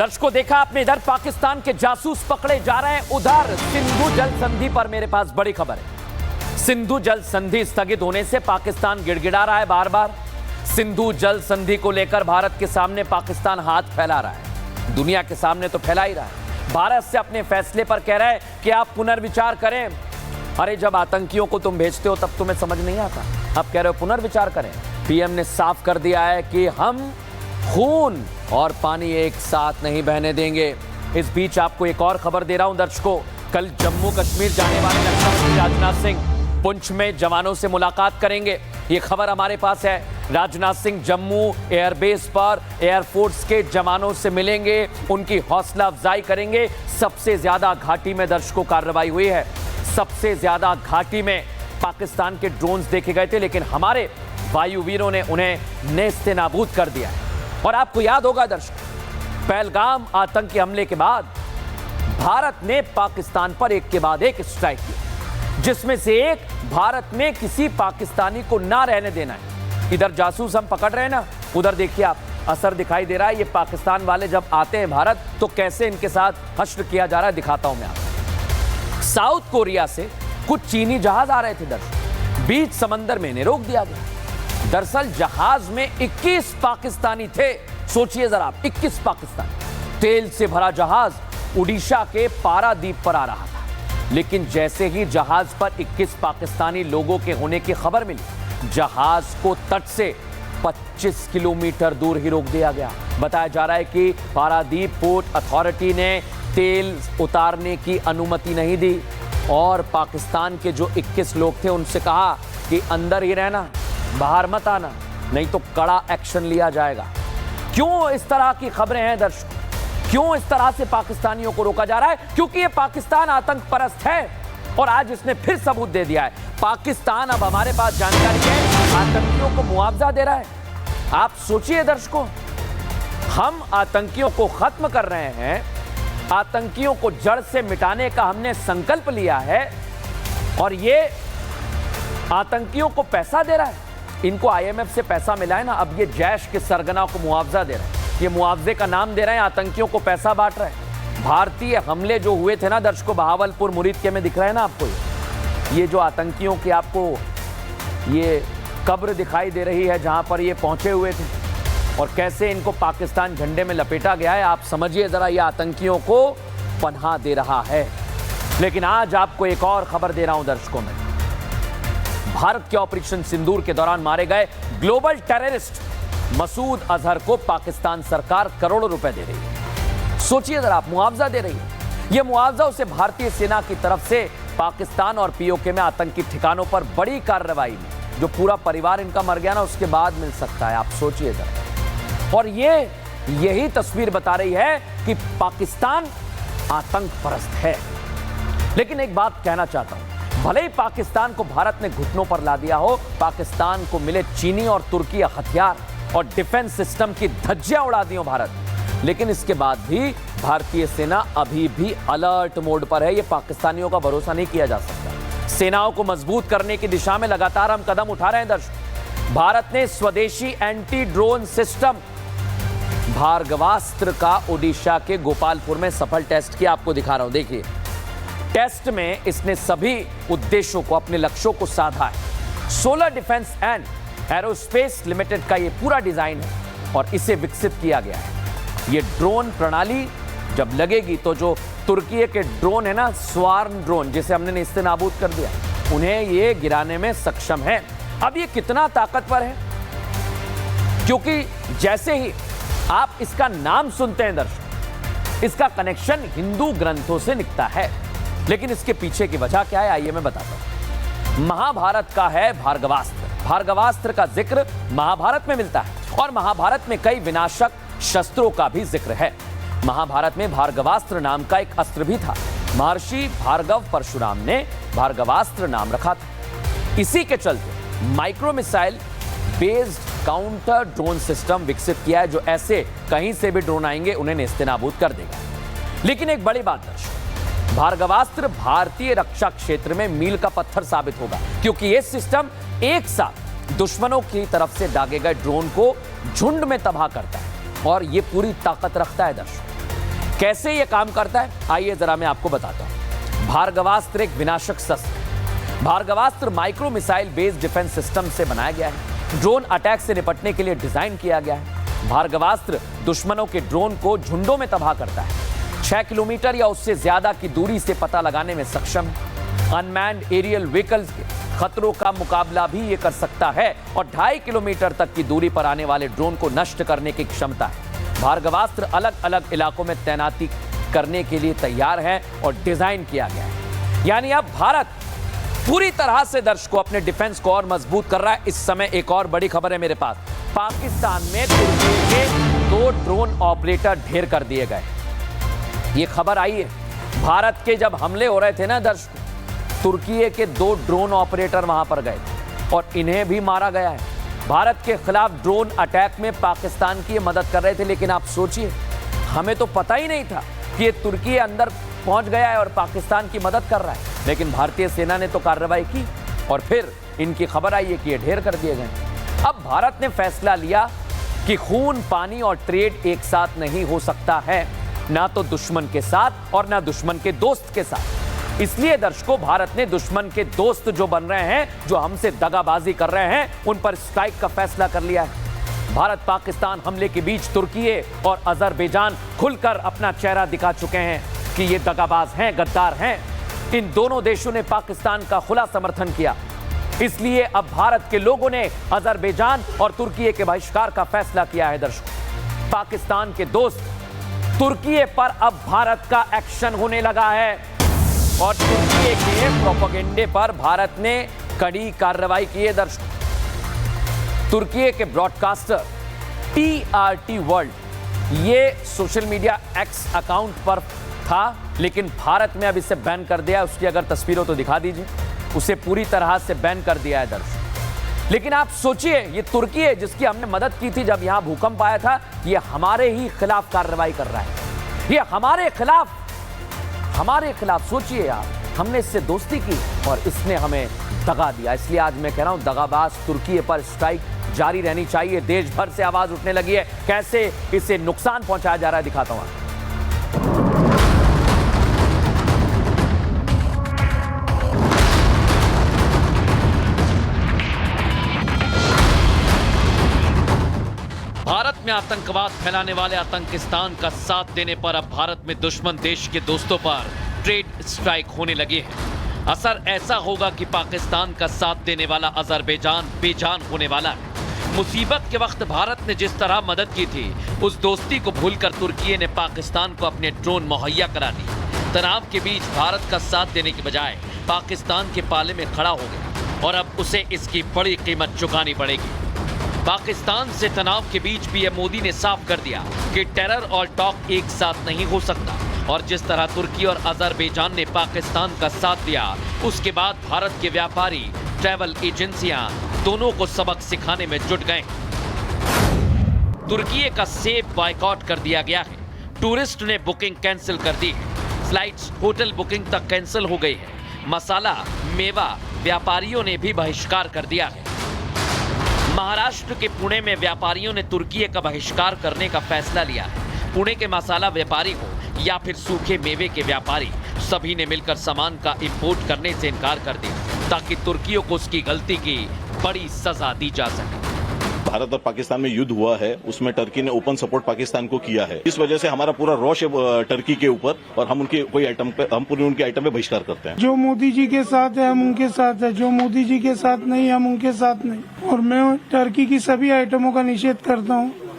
दर्शकों, देखा आपने, इधर पाकिस्तान के जासूस पकड़े जा रहे हैं, उधर सिंधु जल संधि पर मेरे पास बड़ी खबर है। सिंधु जल संधि स्थगित होने से पाकिस्तान गिड़गिड़ा रहा है बार बार। सिंधु जल संधि को लेकर भारत के सामने पाकिस्तान हाथ फैला रहा है, दुनिया के सामने तो फैला ही रहा है। भारत से अपने फैसले पर कह रहा है कि आप पुनर्विचार करें। अरे जब आतंकियों को तुम भेजते हो तब तुम्हें समझ नहीं आता, अब कह रहे हो पुनर्विचार करें। पीएम ने साफ कर दिया है कि हम खून और पानी एक साथ नहीं बहने देंगे। इस बीच आपको एक और खबर दे रहा हूं दर्शकों, कल जम्मू कश्मीर जाने वाले रक्षा मंत्री राजनाथ सिंह पुंछ में जवानों से मुलाकात करेंगे। ये खबर हमारे पास है। राजनाथ सिंह जम्मू एयरबेस पर एयरफोर्स के जवानों से मिलेंगे, उनकी हौसला अफजाई करेंगे। सबसे ज्यादा घाटी में दर्शकों कार्रवाई हुई है, सबसे ज्यादा घाटी में पाकिस्तान के ड्रोन्स देखे गए थे, लेकिन हमारे वायुवीरों ने उन्हें नेस्तनाबूद कर दिया है। और आपको याद होगा दर्शकों, पहलगाम आतंकी हमले के बाद भारत ने पाकिस्तान पर एक के बाद एक स्ट्राइक किया, जिसमें से एक भारत में किसी पाकिस्तानी को ना रहने देना है। इधर जासूस हम पकड़ रहे हैं ना, उधर देखिए आप, असर दिखाई दे रहा है। ये पाकिस्तान वाले जब आते हैं भारत तो कैसे इनके साथ हश्र किया जा रहा है, दिखाता हूं मैं आपको। साउथ कोरिया से कुछ चीनी जहाज आ रहे थे दर्शकों, बीच समंदर में इन्हें रोक दिया गया। दरअसल जहाज में 21 पाकिस्तानी थे। सोचिए जरा आप, 21 पाकिस्तानी। तेल से भरा जहाज उड़ीसा के पारादीप पर आ रहा था, लेकिन जैसे ही जहाज पर 21 पाकिस्तानी लोगों के होने की खबर मिली, जहाज को तट से 25 किलोमीटर दूर ही रोक दिया गया। बताया जा रहा है कि पारादीप पोर्ट अथॉरिटी ने तेल उतारने की अनुमति नहीं दी और पाकिस्तान के जो 21 लोग थे उनसे कहा कि अंदर ही रहना, बाहर मत आना, नहीं तो कड़ा एक्शन लिया जाएगा। क्यों इस तरह की खबरें हैं दर्शकों? क्यों इस तरह से पाकिस्तानियों को रोका जा रहा है? क्योंकि ये पाकिस्तान आतंक परस्त है और आज इसने फिर सबूत दे दिया है। पाकिस्तान, अब हमारे पास जानकारी है, आतंकियों को मुआवजा दे रहा है। आप सोचिए दर्शकों, हम आतंकियों को खत्म कर रहे हैं, आतंकियों को जड़ से मिटाने का हमने संकल्प लिया है और ये आतंकियों को पैसा दे रहा है। इनको आईएमएफ से पैसा मिला है ना, अब ये जैश के सरगना को मुआवजा दे रहे हैं। ये मुआवजे का नाम दे रहे हैं, आतंकियों को पैसा बांट रहे हैं। भारतीय हमले जो हुए थे ना दर्शकों, बहावलपुर मुरीद के में दिख रहा है ना आपको, ये जो आतंकियों की आपको ये कब्र दिखाई दे रही है जहां पर ये पहुंचे हुए थे और कैसे इनको पाकिस्तान झंडे में लपेटा गया है, आप समझिए जरा, ये आतंकियों को पनाह दे रहा है। लेकिन आज आपको एक और खबर दे रहा हूं दर्शकों में, भारत के ऑपरेशन सिंदूर के दौरान मारे गए ग्लोबल टेररिस्ट मसूद अजहर को पाकिस्तान सरकार करोड़ों रुपए दे रही है। सोचिए जरा आप, मुआवजा दे रही है। यह मुआवजा उसे भारतीय सेना की तरफ से पाकिस्तान और पीओके में आतंकी ठिकानों पर बड़ी कार्रवाई में जो पूरा परिवार इनका मर गया ना, उसके बाद मिल सकता है। आप सोचिए जरा। और यही तस्वीर बता रही है कि पाकिस्तान आतंक परस्त है। लेकिन एक बात कहना चाहता हूं, भले ही पाकिस्तान को भारत ने घुटनों पर ला दिया हो, पाकिस्तान को मिले चीनी और तुर्की हथियार और डिफेंस सिस्टम की धज्जियां उड़ा दी हो भारत, लेकिन इसके बाद भी भारतीय सेना अभी भी अलर्ट मोड पर है। यह पाकिस्तानियों का भरोसा नहीं किया जा सकता। सेनाओं को मजबूत करने की दिशा में लगातार हम कदम उठा रहे हैं दर्शकों। भारत ने स्वदेशी एंटी ड्रोन सिस्टम भार्गवास्त्र का ओडिशा के गोपालपुर में सफल टेस्ट किया। आपको दिखा रहा हूं, देखिए। टेस्ट में इसने सभी उद्देश्यों को, अपने लक्ष्यों को साधा है। Solar defence and aerospace limited का यह पूरा डिजाइन है और इसे विकसित किया गया है। यह ड्रोन प्रणाली जब लगेगी तो जो तुर्की के ड्रोन है ना, स्वार्म ड्रोन, जिसे हमने नेस्तनाबूद कर दिया, उन्हें यह गिराने में सक्षम है। अब यह कितना ताकतवर है, क्योंकि जैसे ही आप इसका नाम सुनते हैं दर्शक, इसका कनेक्शन हिंदू ग्रंथों से निकलता है। लेकिन इसके पीछे की वजह क्या है, आइए मैं बताता हूं। महाभारत का है भार्गवास्त्र। भार्गवास्त्र का जिक्र महाभारत में मिलता है और महाभारत में कई विनाशक शस्त्रों का भी जिक्र है। महाभारत में भार्गवास्त्र नाम का एक अस्त्र भी था। महर्षि भार्गव परशुराम ने भार्गवास्त्र नाम रखा था। इसी के चलते micro missile based counter drone system विकसित किया है, जो ऐसे कहीं से भी ड्रोन आएंगे उन्हें नेस्तनाबूद कर देगा। लेकिन एक बड़ी बात दर्शकों, भार्गवास्त्र भारतीय रक्षा क्षेत्र में मील का पत्थर साबित होगा, क्योंकि यह सिस्टम एक साथ दुश्मनों की तरफ से दागे गए ड्रोन को झुंड में तबाह करता है और यह पूरी ताकत रखता है दर्शकों। कैसे यह काम करता है, आइए जरा मैं आपको बताता हूं। भार्गवास्त्र एक विनाशक शस्त्र। Bhargavastra micro missile based defence system से बनाया गया है। ड्रोन अटैक से निपटने के लिए डिजाइन किया गया है। भार्गवास्त्र दुश्मनों के ड्रोन को झुंडों में तबाह करता है। 6 किलोमीटर या उससे ज्यादा की दूरी से पता लगाने में सक्षम है। अनमैन्ड एरियल व्हीकल्स के खतरों का मुकाबला भी ये कर सकता है और 2.5 किलोमीटर तक की दूरी पर आने वाले ड्रोन को नष्ट करने की क्षमता है। भार्गवास्त्र अलग अलग इलाकों में तैनाती करने के लिए तैयार है और डिजाइन किया गया है। यानी अब भारत पूरी तरह से दर्शकों अपने डिफेंस को और मजबूत कर रहा है। इस समय एक और बड़ी खबर है मेरे पास। पाकिस्तान में तुर्की के 2 ड्रोन ऑपरेटर ढेर कर दिए गए। ये खबर आई है, भारत के जब हमले हो रहे थे ना दर्शकों, तुर्की के 2 ड्रोन ऑपरेटर वहां पर गए थे और इन्हें भी मारा गया है। भारत के खिलाफ ड्रोन अटैक में पाकिस्तान की मदद कर रहे थे, लेकिन आप सोचिए, हमें तो पता ही नहीं था कि ये तुर्की अंदर पहुंच गया है और पाकिस्तान की मदद कर रहा है। लेकिन भारतीय सेना ने तो कार्रवाई की और फिर इनकी खबर आई है कि ये ढेर कर दिए गए। अब भारत ने फैसला लिया कि खून, पानी और ट्रेड एक साथ नहीं हो सकता है, ना तो दुश्मन के साथ और ना दुश्मन के दोस्त के साथ। इसलिए दर्शकों, भारत ने दुश्मन के दोस्त जो बन रहे हैं, जो हमसे दगाबाजी कर रहे हैं, उन पर स्ट्राइक का फैसला कर लिया है। भारत पाकिस्तान हमले के बीच तुर्की और अजरबैजान खुलकर अपना चेहरा दिखा चुके हैं कि ये दगाबाज हैं, गद्दार हैं। इन दोनों देशों ने पाकिस्तान का खुला समर्थन किया। इसलिए अब भारत के लोगों ने अजरबैजान और तुर्की के बहिष्कार का फैसला किया है। दर्शकों, पाकिस्तान के दोस्त तुर्की पर अब भारत का एक्शन होने लगा है और तुर्की के प्रोपेगेंडे पर भारत ने कड़ी कार्रवाई की है। दर्शकों, तुर्की के ब्रॉडकास्टर TRT वर्ल्ड, ये सोशल मीडिया X अकाउंट पर था, लेकिन भारत में अब इसे बैन कर दिया। उसकी अगर तस्वीर हो तो दिखा दीजिए। उसे पूरी तरह से बैन कर दिया है दर्शकों। लेकिन आप सोचिए, ये तुर्की है जिसकी हमने मदद की थी जब यहां भूकंप आया था, ये हमारे ही खिलाफ कार्रवाई कर रहा है। ये हमारे खिलाफ सोचिए यार, हमने इससे दोस्ती की और इसने हमें दगा दिया। इसलिए आज मैं कह रहा हूं, दगाबाज तुर्की पर स्ट्राइक जारी रहनी चाहिए। देश भर से आवाज उठने लगी है, कैसे इसे नुकसान पहुंचाया जा रहा है, दिखाता हूं। भारत में आतंकवाद फैलाने वाले आतंकिस्तान का साथ देने पर अब भारत में दुश्मन देश के दोस्तों पर ट्रेड स्ट्राइक होने लगी है। असर ऐसा होगा कि पाकिस्तान का साथ देने वाला अजरबैजान बेजान होने वाला है। मुसीबत के वक्त भारत ने जिस तरह मदद की थी, उस दोस्ती को भूलकर तुर्की ने पाकिस्तान को अपने ड्रोन मुहैया करा दिए। तनाव के बीच भारत का साथ देने की बजाय पाकिस्तान के पाले में खड़ा हो गया और अब उसे इसकी बड़ी कीमत चुकानी पड़ेगी। पाकिस्तान से तनाव के बीच पीएम मोदी ने साफ कर दिया कि टेरर और टॉक एक साथ नहीं हो सकता और जिस तरह तुर्की और अजरबैजान ने पाकिस्तान का साथ दिया, उसके बाद भारत के व्यापारी, ट्रैवल एजेंसियां दोनों को सबक सिखाने में जुट गए। तुर्की का सेब बॉयकॉट कर दिया गया है। टूरिस्ट ने बुकिंग कैंसिल कर दी है। फ्लाइट्स, होटल बुकिंग तक कैंसिल हो गई है। मसाला, मेवा व्यापारियों ने भी बहिष्कार कर दिया है। महाराष्ट्र के पुणे में व्यापारियों ने तुर्की का बहिष्कार करने का फैसला लिया है। पुणे के मसाला व्यापारी हो या फिर सूखे मेवे के व्यापारी, सभी ने मिलकर सामान का इंपोर्ट करने से इनकार कर दिया ताकि तुर्कियों को उसकी गलती की बड़ी सजा दी जा सके। भारत और पाकिस्तान में युद्ध हुआ है, उसमें टर्की ने ओपन सपोर्ट पाकिस्तान को किया है। इस वजह से हमारा पूरा रोष है टर्की के ऊपर और हम उनके कोई आइटम पे, हम पूरे उनके आइटम पे बहिष्कार करते हैं। जो मोदी जी के साथ है हम उनके साथ है, जो मोदी जी के साथ नहीं हम उनके साथ नहीं। और मैं टर्की की सभी आइटमों का निषेध करता हूँ।